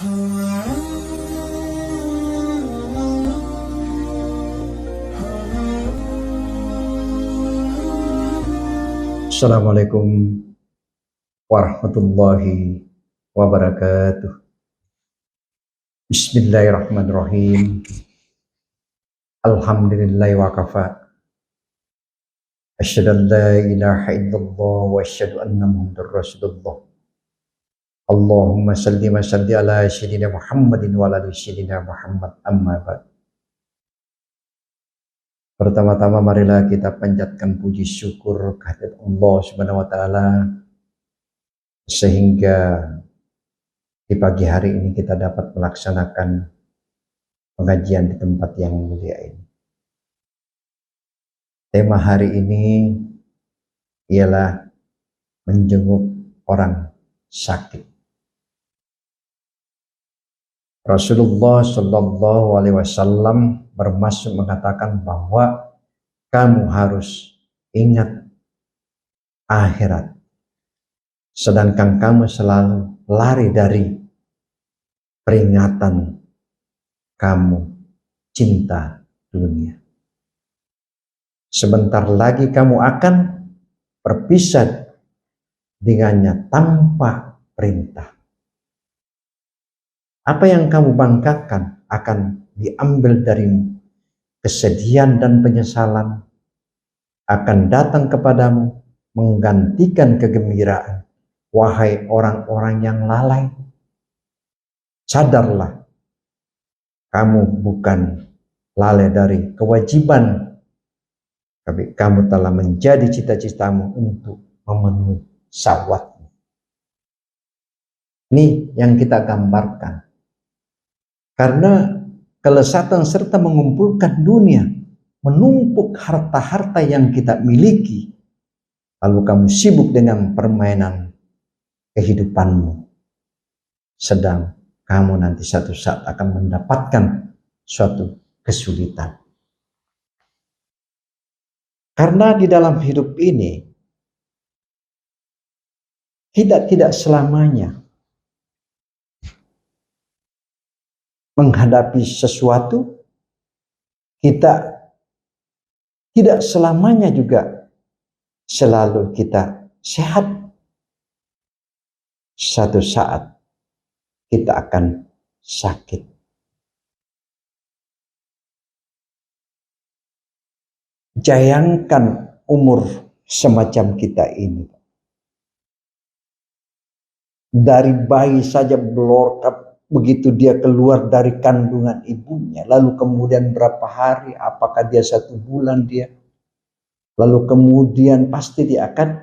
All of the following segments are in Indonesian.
Assalamualaikum warahmatullahi wabarakatuh. Bismillahirrahmanirrahim. Alhamdulillahi wa kafa. Asyhadu an la ilaha illallah wa asyhadu anna Muhammadar Rasulullah. Allahumma salli wa salli ala sayyidina Muhammadin wa ala ali sayyidina Muhammad, amma ba'd. Pertama-tama marilah kita panjatkan puji syukur kehadirat Allah Subhanahu wa taala sehingga di pagi hari ini kita dapat melaksanakan pengajian di tempat yang mulia ini. Tema hari ini ialah menjenguk orang sakit. Rasulullah Shallallahu Alaihi Wasallam bermaksud mengatakan bahwa kamu harus ingat akhirat, sedangkan kamu selalu lari dari peringatan kamu cinta dunia. Sebentar lagi kamu akan berpisah dengannya tanpa perintah. Apa yang kamu banggakan akan diambil darimu. Kesedihan dan penyesalan akan datang kepadamu menggantikan kegembiraan. Wahai orang-orang yang lalai, sadarlah, kamu bukan lalai dari kewajiban, tapi kamu telah menjadi cita-citamu untuk memenuhi syahwatmu. Ini yang kita gambarkan. Karena kelesatan serta mengumpulkan dunia, menumpuk harta-harta yang kita miliki, lalu kamu sibuk dengan permainan kehidupanmu, sedang kamu nanti satu saat akan mendapatkan suatu kesulitan. Karena di dalam hidup ini kita tidak selamanya menghadapi sesuatu, kita tidak selamanya juga selalu kita sehat. Satu saat kita akan sakit. Bayangkan umur semacam kita ini. Dari bayi saja belorkap, begitu dia keluar dari kandungan ibunya, lalu kemudian berapa hari, apakah dia 1 bulan dia, lalu kemudian pasti dia akan,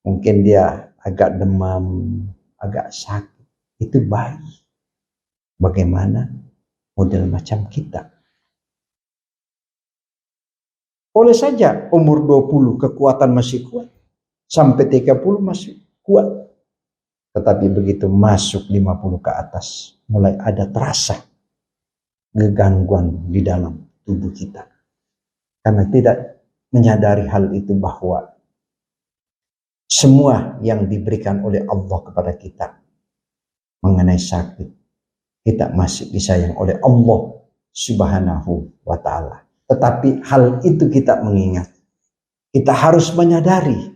mungkin dia agak demam, agak sakit, itu bayi. Bagaimana model macam kita? Boleh saja umur 20 kekuatan masih kuat, sampai 30 masih kuat. Tetapi begitu masuk 50 ke atas, mulai ada terasa kegangguan di dalam tubuh kita. Karena tidak menyadari hal itu, bahwa semua yang diberikan oleh Allah kepada kita mengenai sakit, kita masih disayang oleh Allah Subhanahu wa ta'ala. Tetapi hal itu kita mengingat, kita harus menyadari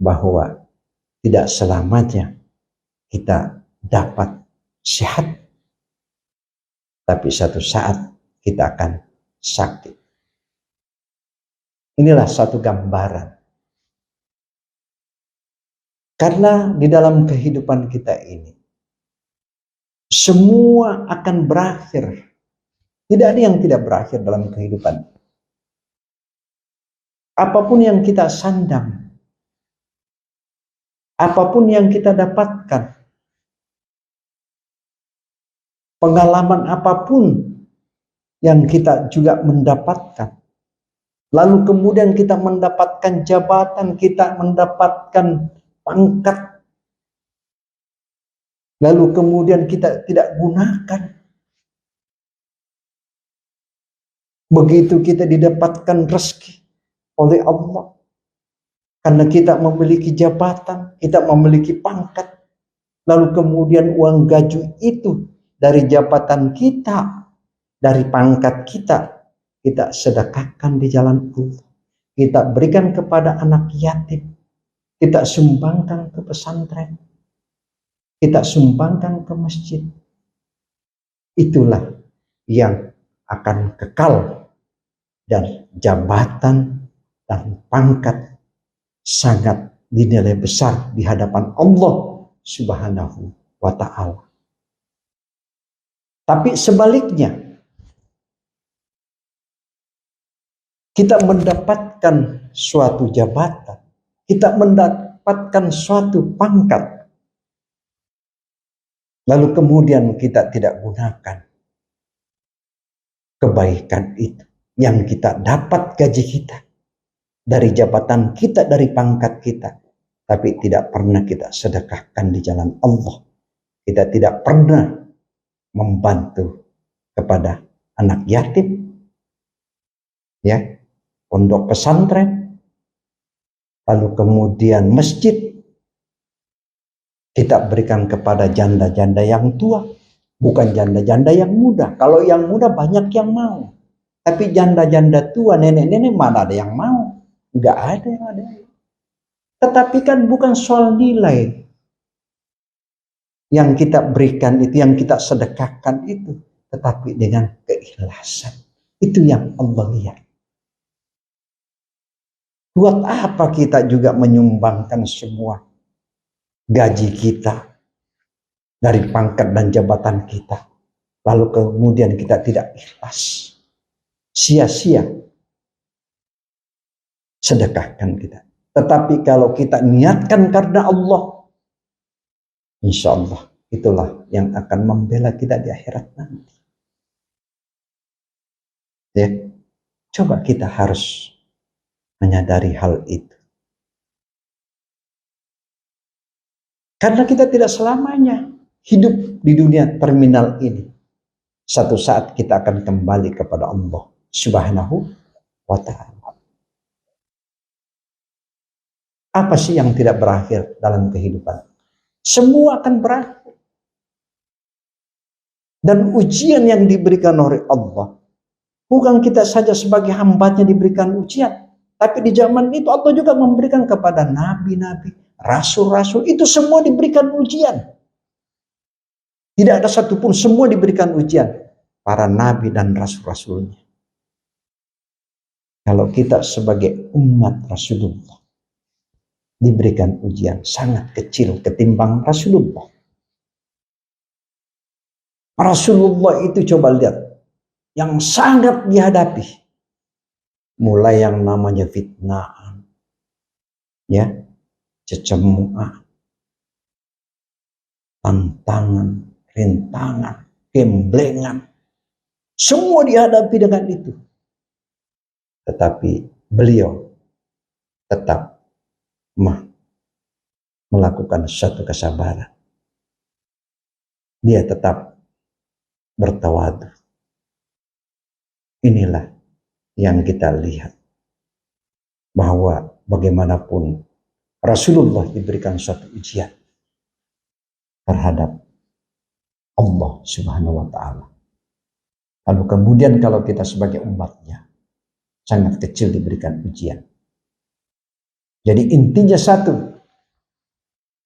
bahwa tidak selamanya kita dapat sehat, tapi satu saat kita akan sakit. Inilah satu gambaran. Karena di dalam kehidupan kita ini, semua akan berakhir. Tidak ada yang tidak berakhir dalam kehidupan. Apapun yang kita sandang, apapun yang kita dapatkan, pengalaman apapun yang kita juga mendapatkan, lalu kemudian kita mendapatkan jabatan, kita mendapatkan pangkat, lalu kemudian kita tidak gunakan. Begitu kita didapatkan rezeki oleh Allah, karena kita memiliki jabatan, kita memiliki pangkat, Lalu kemudian uang gaji itu dari jabatan kita, dari pangkat kita, kita sedekahkan di jalan Allah. Kita berikan kepada anak yatim. Kita sumbangkan ke pesantren. Kita sumbangkan ke masjid. Itulah yang akan kekal, dan jabatan dan pangkat sangat dinilai besar di hadapan Allah Subhanahu wa ta'ala. Tapi sebaliknya, kita mendapatkan suatu jabatan, kita mendapatkan suatu pangkat, lalu kemudian kita tidak gunakan kebaikan itu yang kita dapat gaji kita dari jabatan kita, dari pangkat kita, tapi tidak pernah kita sedekahkan di jalan Allah. Kita tidak pernah membantu kepada anak yatim, ya, pondok pesantren, lalu kemudian masjid. Kita berikan kepada janda-janda yang tua, bukan janda-janda yang muda. Kalau yang muda banyak yang mau, tapi janda-janda tua, nenek-nenek mana ada yang mau? Enggak ada yang ada. Tetapi kan bukan soal nilai yang kita berikan itu, yang kita sedekahkan itu, tetapi dengan keikhlasan. Itu yang Allah lihat. Buat apa kita juga menyumbangkan semua gaji kita dari pangkat dan jabatan kita, lalu kemudian kita tidak ikhlas, sia-sia sedekahkan kita. Tetapi kalau kita niatkan karena Allah, insya Allah itulah yang akan membela kita di akhirat nanti. Ya, coba kita harus menyadari hal itu. Karena kita tidak selamanya hidup di dunia terminal ini. Satu saat kita akan kembali kepada Allah Subhanahu wa ta'ala. Apa sih yang tidak berakhir dalam kehidupan? Semua akan berakhir. Dan ujian yang diberikan oleh Allah, bukan kita saja sebagai hambanya diberikan ujian, tapi di zaman itu Allah juga memberikan kepada nabi-nabi, rasul-rasul, itu semua diberikan ujian. Tidak ada satupun, semua diberikan ujian. Para nabi dan rasul-rasulnya. Kalau kita sebagai umat Rasulullah diberikan ujian sangat kecil ketimbang Rasulullah. Rasulullah itu coba lihat, yang sangat dihadapi. Mulai yang namanya fitnah, ya, cecemuan, tantangan, rintangan, gemblengan. Semua dihadapi dengan itu. Tetapi beliau tetap melakukan suatu kesabaran. Dia tetap bertawadu. Inilah yang kita lihat, bahwa bagaimanapun Rasulullah diberikan suatu ujian terhadap Allah Subhanahu wa ta'ala. Lalu kemudian kalau kita sebagai umatnya sangat kecil diberikan ujian. Jadi intinya satu,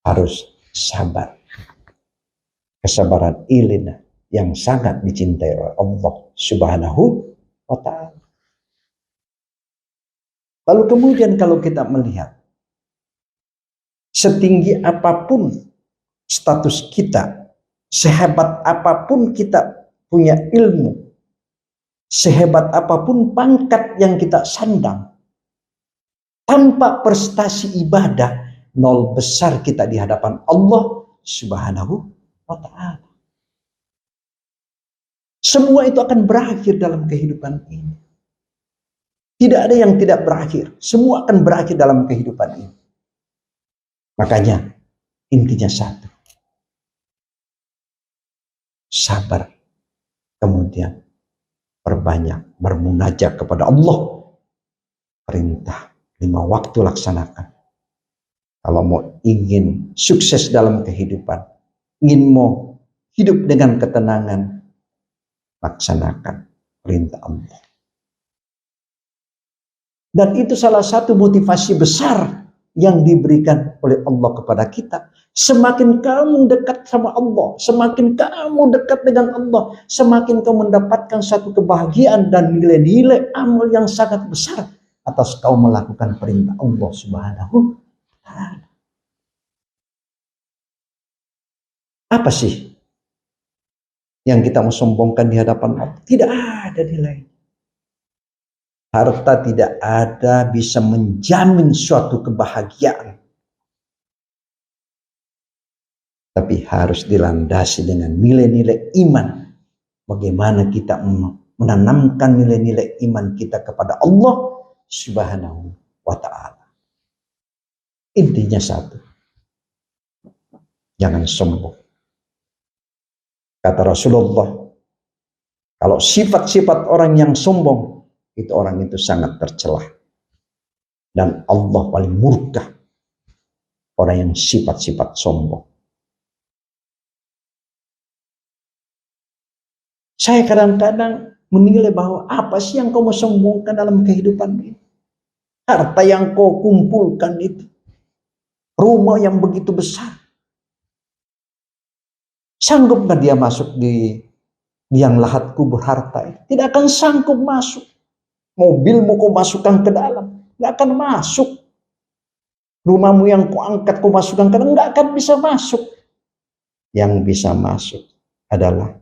harus sabar. Kesabaran inilah yang sangat dicintai oleh Allah Subhanahu wa ta'ala. Lalu kemudian kalau kita melihat, setinggi apapun status kita, sehebat apapun kita punya ilmu, sehebat apapun pangkat yang kita sandang, tanpa prestasi ibadah, nol besar kita di hadapan Allah Subhanahu wa ta'ala. Semua itu akan berakhir dalam kehidupan ini. Tidak ada yang tidak berakhir. Semua akan berakhir dalam kehidupan ini. Makanya intinya satu. Sabar. Kemudian perbanyak bermunajat kepada Allah. Perintah 5 waktu laksanakan. Kalau mau ingin sukses dalam kehidupan, ingin mau hidup dengan ketenangan, laksanakan perintah Allah. Dan itu salah satu motivasi besar yang diberikan oleh Allah kepada kita. Semakin kamu dekat sama Allah, semakin kamu dekat dengan Allah, semakin kamu mendapatkan satu kebahagiaan dan nilai-nilai amal yang sangat besar atas kau melakukan perintah Allah Subhanahu wa Ta'ala. Apa sih yang kita mau sombongkan di hadapan Allah? Tidak ada nilai. Harta tidak ada bisa menjamin suatu kebahagiaan. Tapi harus dilandasi dengan nilai-nilai iman. Bagaimana kita menanamkan nilai-nilai iman kita kepada Allah Subhanahu wa Ta'ala. Intinya satu. Jangan sombong. Kata Rasulullah, kalau sifat-sifat orang yang sombong, itu orang itu sangat tercelah. Dan Allah paling murka orang yang sifat-sifat sombong. Saya kadang-kadang menilai bahwa apa sih yang kau mau sombongkan dalam kehidupan ini? Harta yang kau kumpulkan itu. Rumah yang begitu besar. Sanggup gak dia masuk di liang lahat kubur harta itu? Tidak akan sanggup masuk. Mobilmu kau masukkan ke dalam, gak akan masuk. Rumahmu yang kau angkat kau masukkan ke dalam, gak akan bisa masuk. Yang bisa masuk adalah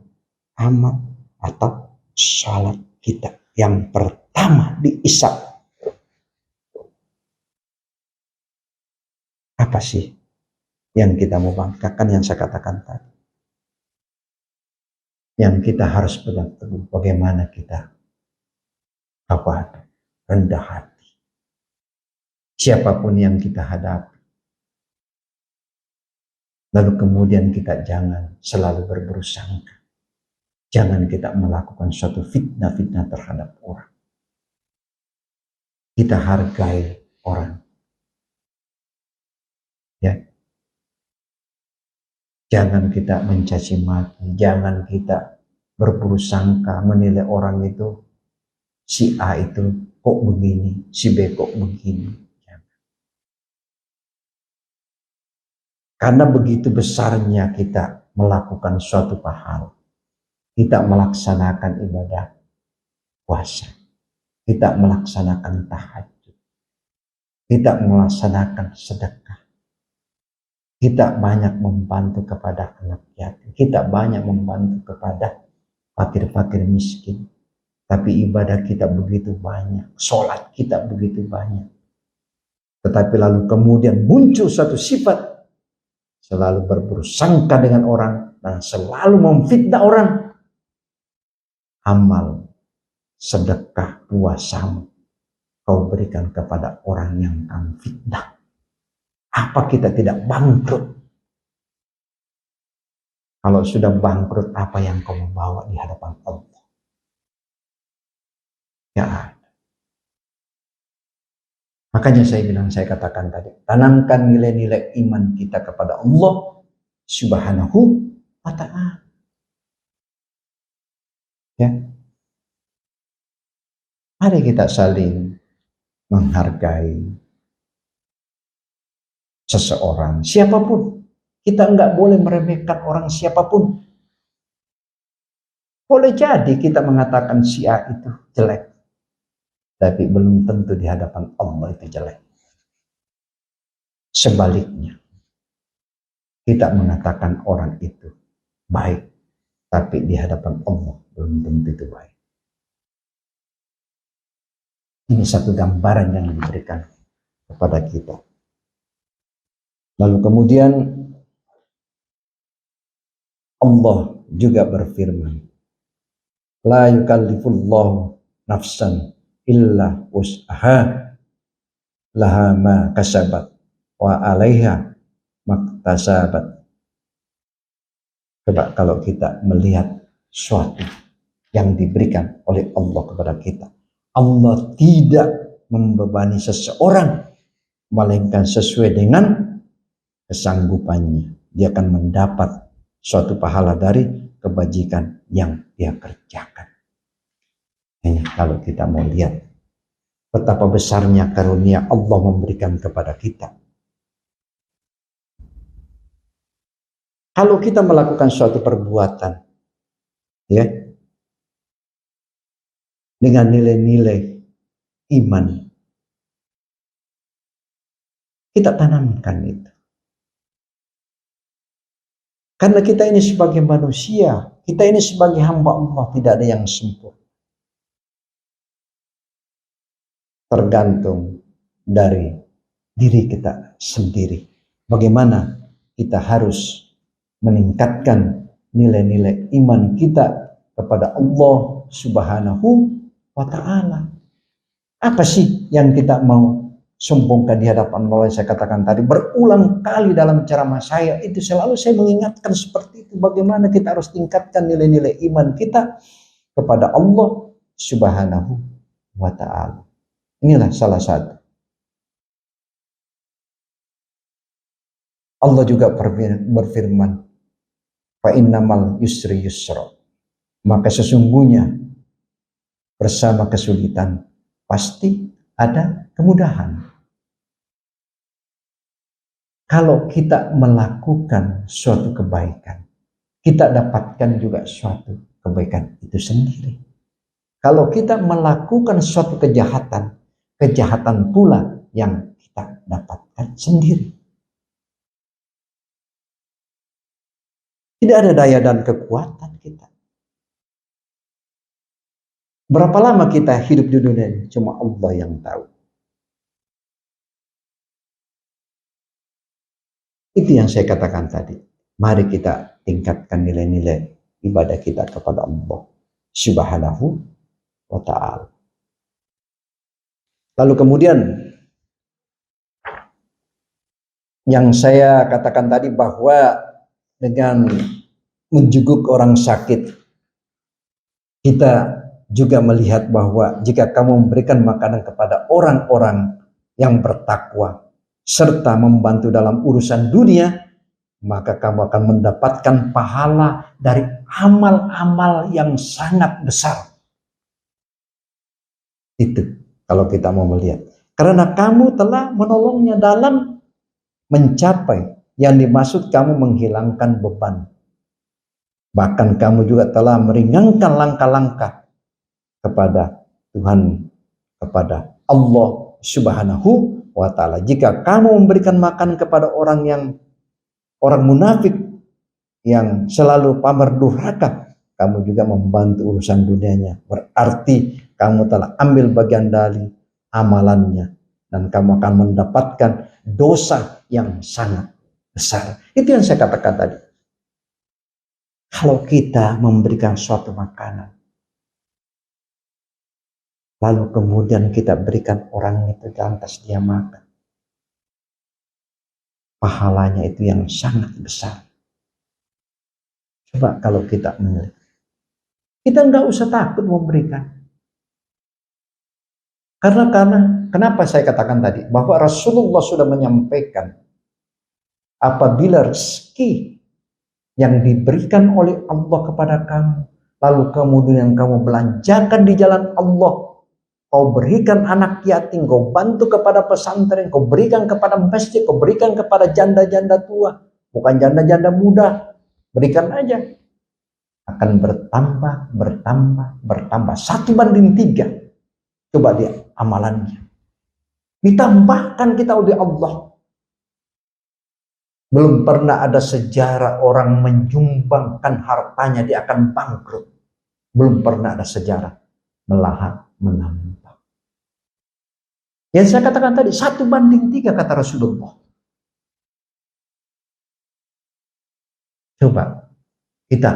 amal atau salat kita yang pertama diisap. Apa sih yang kita mau banggakan yang saya katakan tadi? Yang kita harus pegang teguh, bagaimana kita rendah hati. Siapapun yang kita hadapi. Lalu kemudian kita jangan selalu berburuk sangka. Jangan kita melakukan suatu fitnah-fitnah terhadap orang. Kita hargai orang. Ya. Jangan kita mencaci maki, jangan kita berburuk sangka menilai orang itu, si A itu kok begini, si B kok begini. Karena begitu besarnya kita melakukan suatu pahala. Kita melaksanakan ibadah puasa. Kita melaksanakan tahajud. Kita melaksanakan sedekah. Kita banyak membantu kepada anak yatim. Kita banyak membantu kepada fakir-fakir miskin. Tapi ibadah kita begitu banyak. Sholat kita begitu banyak. Tetapi lalu kemudian muncul satu sifat. Selalu berburuk sangka dengan orang. Dan selalu memfitnah orang. Amal, sedekah, puasamu kau berikan kepada orang yang kamu fitnah. Apa kita tidak bangkrut? Kalau sudah bangkrut, apa yang kau membawa di hadapan Allah? Ya ada. Makanya saya katakan tadi, tanamkan nilai-nilai iman kita kepada Allah Subhanahu wa Ta'ala. Ya. Mari kita saling menghargai seseorang, siapapun. Kita enggak boleh meremehkan orang siapapun. Boleh jadi kita mengatakan si A itu jelek, tapi belum tentu di hadapan Allah itu jelek. Sebaliknya, kita mengatakan orang itu baik, tapi di hadapan Allah belum tentu itu baik. Ini satu gambaran yang diberikan kepada kita. Lalu kemudian Allah juga berfirman, la yukallifullahu nafsan illa wus'aha laha ma kasabat wa 'alaiha maktasabat. Coba kalau kita melihat suatu yang diberikan oleh Allah kepada kita, Allah tidak membebani seseorang melainkan sesuai dengan kesanggupannya. Dia akan mendapat suatu pahala dari kebajikan yang dia kerjakan. Ini kalau kita mau lihat betapa besarnya karunia Allah memberikan kepada kita. Kalau kita melakukan suatu perbuatan, ya, dengan nilai-nilai iman, kita tanamkan itu. Karena kita ini sebagai manusia, kita ini sebagai hamba Allah, tidak ada yang sempurna. Tergantung dari diri kita sendiri. Bagaimana kita harus meningkatkan nilai-nilai iman kita kepada Allah Subhanahu wa Ta'ala. Apa sih yang kita mau sombongkan di hadapan Allah? Saya katakan tadi berulang kali dalam ceramah saya, itu selalu saya mengingatkan seperti itu, bagaimana kita harus tingkatkan nilai-nilai iman kita kepada Allah Subhanahu wa Ta'ala. Inilah salah satu. Allah juga berfirman, fa innamal yusri yusra, maka sesungguhnya bersama kesulitan pasti ada kemudahan. Kalau kita melakukan suatu kebaikan, kita dapatkan juga suatu kebaikan itu sendiri. Kalau kita melakukan suatu kejahatan, kejahatan pula yang kita dapatkan sendiri. Tidak ada daya dan kekuatan kita. Berapa lama kita hidup di dunia ini? Cuma Allah yang tahu. Itu yang saya katakan tadi. Mari kita tingkatkan nilai-nilai ibadah kita kepada Allah Subhanahu wa Ta'ala. Lalu kemudian yang saya katakan tadi, bahwa dengan menjenguk orang sakit, kita juga melihat bahwa jika kamu memberikan makanan kepada orang-orang yang bertakwa serta membantu dalam urusan dunia, maka kamu akan mendapatkan pahala dari amal-amal yang sangat besar. Itu kalau kita mau melihat, karena kamu telah menolongnya dalam mencapai yang dimaksud kamu menghilangkan beban. Bahkan kamu juga telah meringankan langkah-langkah kepada Tuhan, kepada Allah Subhanahu wa Ta'ala. Jika kamu memberikan makan kepada orang munafik yang selalu pamer durhaka, kamu juga membantu urusan dunianya. Berarti kamu telah ambil bagian dari amalannya, dan kamu akan mendapatkan dosa yang sangat besar. Itu yang saya katakan tadi. Kalau kita memberikan suatu makanan, lalu kemudian kita berikan orang itu lantas dia makan, pahalanya itu yang sangat besar. Coba kalau kita melihat, kita nggak usah takut memberikan. Karena kenapa saya katakan tadi bahwa Rasulullah sudah menyampaikan, apabila rezeki yang diberikan oleh Allah kepada kamu, lalu kemudian kamu belanjakan di jalan Allah, kau berikan anak yatim, kau bantu kepada pesantren, kau berikan kepada masjid, kau berikan kepada janda-janda tua, bukan janda-janda muda, berikan aja, akan bertambah 1:3. Coba lihat amalannya, ditambahkan kita oleh Allah. Belum pernah ada sejarah orang menyumbangkan hartanya dia akan bangkrut. Belum pernah ada sejarah, melahap menambah. Yang saya katakan tadi 1:3 kata Rasulullah. Coba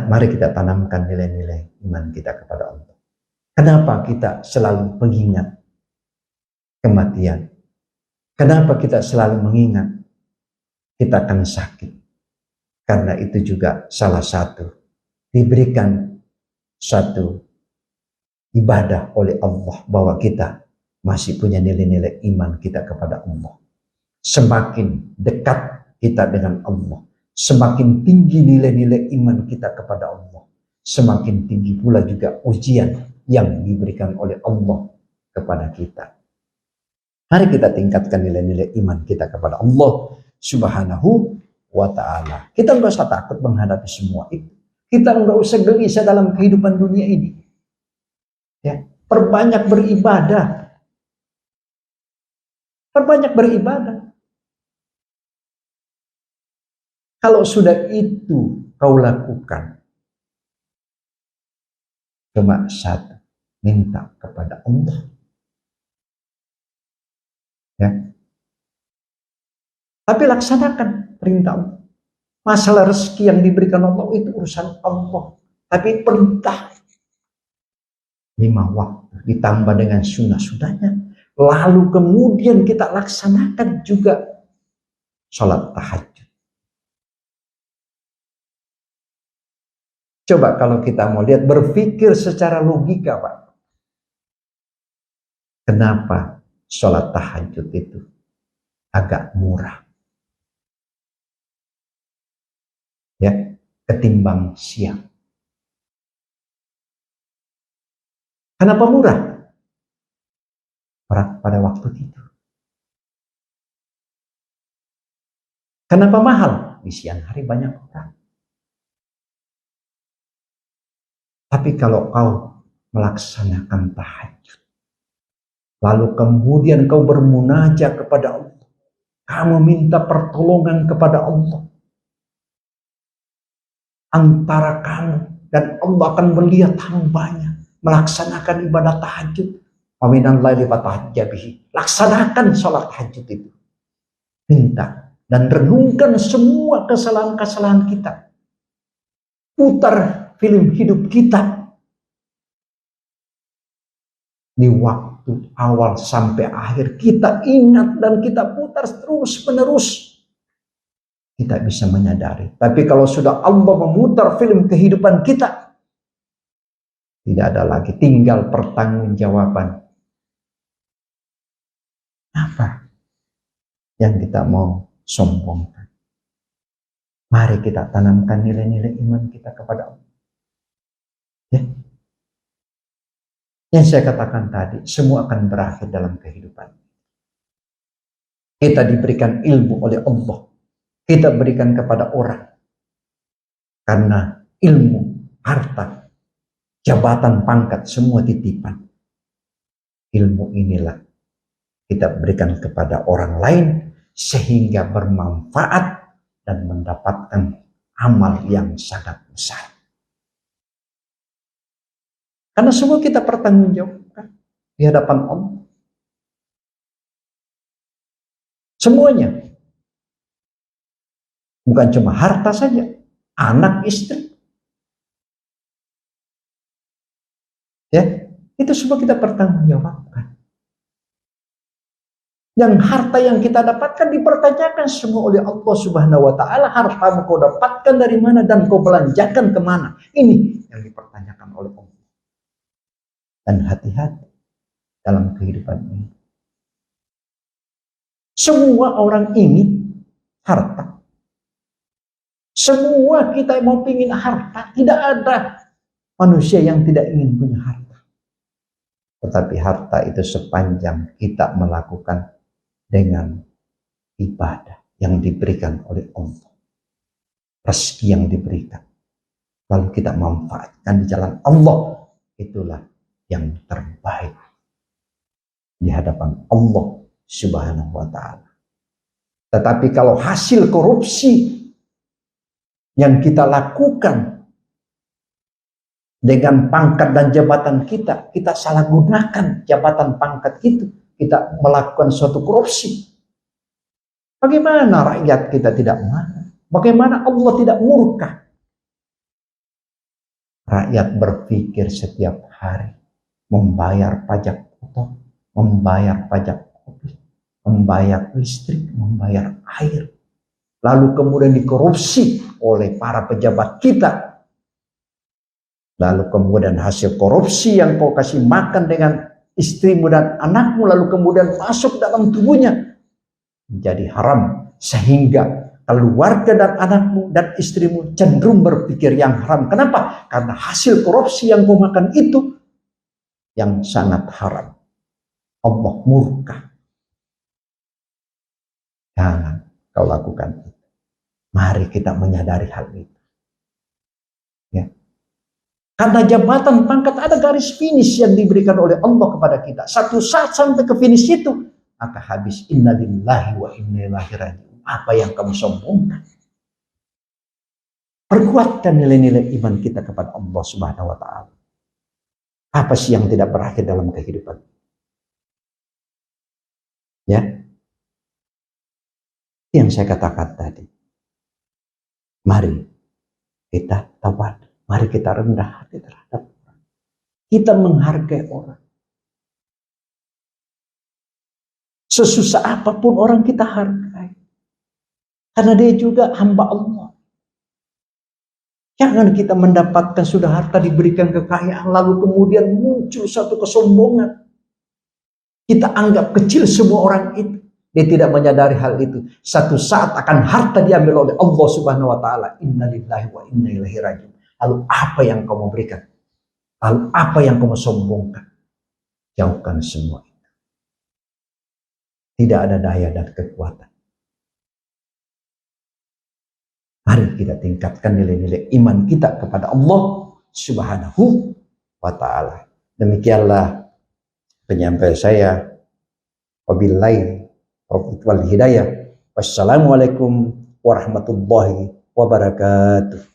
mari kita tanamkan nilai-nilai iman kita kepada Allah. Kenapa kita selalu mengingat kematian? Kenapa kita selalu mengingat kita akan sakit? Karena itu juga salah satu diberikan satu ibadah oleh Allah, bahwa kita masih punya nilai-nilai iman kita kepada Allah. Semakin dekat kita dengan Allah, semakin tinggi nilai-nilai iman kita kepada Allah, semakin tinggi pula juga ujian yang diberikan oleh Allah kepada kita. Mari kita tingkatkan nilai-nilai iman kita kepada Allah Subhanahu wa ta'ala. Kita nggak usah takut menghadapi semua itu. Kita nggak usah gelisah dalam kehidupan dunia ini. Ya, perbanyak beribadah. Perbanyak beribadah. Kalau sudah itu kau lakukan, cuma satu, minta kepada Allah. Ya. Tapi laksanakan perintah Allah. Masalah rezeki yang diberikan Allah itu urusan Allah. Tapi perintah 5 waktu ditambah dengan sunnah-sunnahnya. Lalu kemudian kita laksanakan juga sholat tahajud. Coba kalau kita mau lihat, berpikir secara logika, Pak. Kenapa sholat tahajud itu agak murah? Ya, ketimbang siang. Kenapa murah? Pada waktu tidur. Kenapa mahal? Di siang hari banyak orang. Tapi kalau kau melaksanakan tahajud, lalu kemudian kau bermunajat kepada Allah, kamu minta pertolongan kepada Allah, antara kamu dan Allah akan melihat hambanya melaksanakan ibadah tahajud. Waminan laili fatahajjab bihi. Laksanakan sholat tahajud itu. Minta dan renungkan semua kesalahan-kesalahan kita. Putar film hidup kita di waktu awal sampai akhir. Kita ingat dan kita putar terus menerus. Kita bisa menyadari. Tapi kalau sudah Allah memutar film kehidupan kita, tidak ada lagi, tinggal pertanggungjawaban. Apa yang kita mau sombongkan? Mari kita tanamkan nilai-nilai iman kita kepada Allah. Ya. Yang saya katakan tadi, semua akan berakhir dalam kehidupan. Kita diberikan ilmu oleh Allah. Kita berikan kepada orang. Karena ilmu, harta, jabatan, pangkat, semua titipan. Ilmu inilah kita berikan kepada orang lain sehingga bermanfaat dan mendapatkan amal yang sangat besar. Karena semua kita pertanggungjawabkan di hadapan Allah. Semuanya. Bukan cuma harta saja, anak, istri. Ya, itu semua kita pertanggungjawabkan. Yang harta yang kita dapatkan dipertanyakan semua oleh Allah Subhanahu wa ta'ala. Hartamu kau dapatkan dari mana dan kau belanjakan kemana? Ini yang dipertanyakan oleh Allah. Dan hati-hati dalam kehidupan ini. Semua orang ingin harta. Semua kita mau pingin harta. Tidak ada manusia yang tidak ingin punya harta. Tetapi harta itu sepanjang kita melakukan dengan ibadah yang diberikan oleh Allah. Rezeki yang diberikan. Lalu kita manfaatkan di jalan Allah. Itulah yang terbaik di hadapan Allah Subhanahu wa ta'ala. Tetapi kalau hasil korupsi yang kita lakukan dengan pangkat dan jabatan kita, kita salah gunakan jabatan pangkat itu, kita melakukan suatu korupsi. Bagaimana rakyat kita tidak marah? Bagaimana Allah tidak murka? Rakyat berpikir setiap hari membayar pajak kotor, membayar pajak kopi, membayar listrik, membayar air. Lalu kemudian dikorupsi oleh para pejabat kita. Lalu kemudian hasil korupsi yang kau kasih makan dengan istrimu dan anakmu, lalu kemudian masuk dalam tubuhnya menjadi haram, sehingga keluarga dan anakmu dan istrimu cenderung berpikir yang haram. Kenapa? Karena hasil korupsi yang kau makan itu yang sangat haram. Allah murka. Jangan kau lakukan itu. Mari kita menyadari hal itu. Ya. Karena jabatan pangkat ada garis finish yang diberikan oleh Allah kepada kita. Satu saat sampai ke finish itu, maka habis. Innalillahi wa inna ilaihi raji'un. Apa yang kamu sombongkan? Perkuatkan nilai-nilai iman kita kepada Allah Subhanahu wa Ta'ala. Apa sih yang tidak berakhir dalam kehidupan? Ya, yang saya katakan tadi. Mari kita tawadu, mari kita rendah hati terhadap orang. Kita menghargai orang. Sesusah apapun orang kita hargai. Karena dia juga hamba Allah. Jangan kita mendapatkan sudah harta, diberikan kekayaan, lalu kemudian muncul satu kesombongan. Kita anggap kecil semua orang itu. Dia tidak menyadari hal itu. Satu saat akan harta diambil oleh Allah Subhanahu wa Ta'ala. Innalillahi wa inna ilaihi raji'un. Lalu apa yang kamu berikan? Lalu apa yang kamu sombongkan? Jauhkan semua itu. Tidak ada daya dan kekuatan. Mari kita tingkatkan nilai-nilai iman kita kepada Allah Subhanahu wa Ta'ala. Demikianlah penyampaian saya. Wabillahi taufiq wal hidayah. Wassalamualaikum warahmatullahi wabarakatuh.